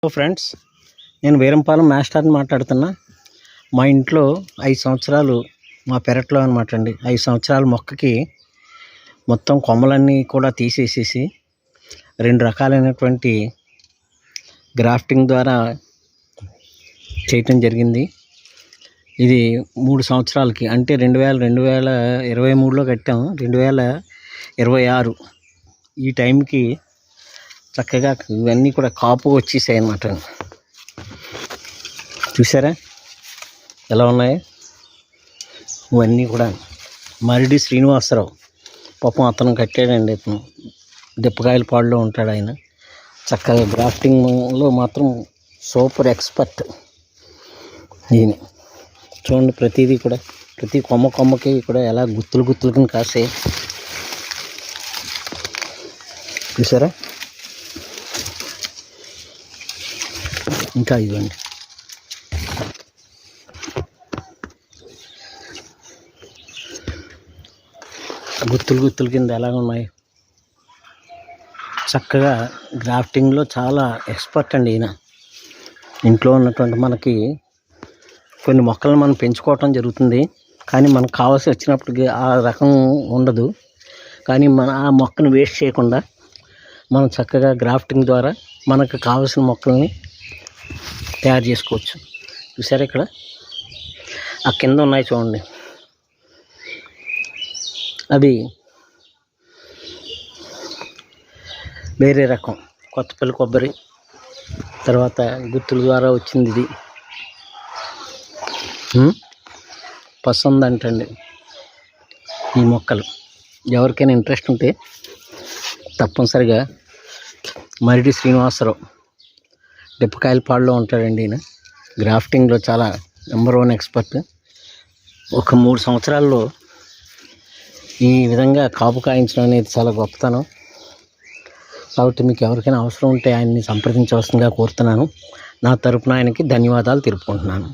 Hello friends, నేను వీరంపాలెం మాస్టర్ని మాట్లాడుతున్నా. మా ఇంట్లో 5 సంవత్సరాలు మా పెరట్లో అనమాట అండి. 5 సంవత్సరాల మొక్కకి మొత్తం కొమ్మలన్నీ కూడా తీసేసేసి 2 రకాలైనటువంటి గ్రాఫ్టింగ్ ద్వారా చేయటం జరిగింది. ఇది 3 సంవత్సరాలకి, అంటే 2023లో కట్టాం. 2026 ఈ టైంకి చక్కగా ఇవన్నీ కూడా కాపు వచ్చేసాయి అన్నమాట. చూసారా ఎలా ఉన్నాయి? ఇవన్నీ కూడా మరిడి శ్రీనివాసరావు పాపం అతను కట్టాడండి. అతను దిప్పకాయల పాడులో ఉంటాడు. ఆయన చక్కగా గ్రాఫ్టింగ్లో మాత్రం సూపర్ ఎక్స్పర్ట్. ఈయన చూడండి, ప్రతిదీ కూడా ప్రతి కొమ్మకి కూడా ఎలా గుత్తులు కాసే చూసారా. ఇంకా ఇవ్వండి, గుత్తులు కింద ఎలా ఉన్నాయి. చక్కగా గ్రాఫ్టింగ్లో చాలా ఎక్స్పర్ట్ అండి ఈయన. ఇంట్లో ఉన్నటువంటి మనకి కొన్ని మొక్కలను మనం పెంచుకోవటం జరుగుతుంది, కానీ మనకు కావాల్సి వచ్చినప్పటికీ ఆ రకం ఉండదు. కానీ మన ఆ మొక్కను వేస్ట్ చేయకుండా మనం చక్కగా గ్రాఫ్టింగ్ ద్వారా మనకు కావాల్సిన మొక్కల్ని తయారు చేసుకోవచ్చు. చూసారా, ఇక్కడ ఆ కింద ఉన్నాయి చూడండి, అవి వేరే రకం కొత్తపల్లి కొబ్బరి, తర్వాత గుత్తుల ద్వారా వచ్చింది. ఇది పసంద్ అంటండి. ఈ మొక్కలు ఎవరికైనా ఇంట్రెస్ట్ ఉంటే తప్పనిసరిగా మరిడి శ్రీనివాసరావు దిప్పకాయల పాడులో ఉంటాడండి. ఈయన గ్రాఫ్టింగ్లో చాలా నెంబర్ 1 ఎక్స్పర్ట్. ఒక 3 సంవత్సరాల్లో ఈ విధంగా కాపు కాయించడం అనేది చాలా గొప్పతనం. కాబట్టి మీకు ఎవరికైనా అవసరం ఉంటే ఆయన్ని సంప్రదించవలసిందిగా కోరుతున్నాను. నా తరపున ఆయనకి ధన్యవాదాలు తెలుపుకుంటున్నాను.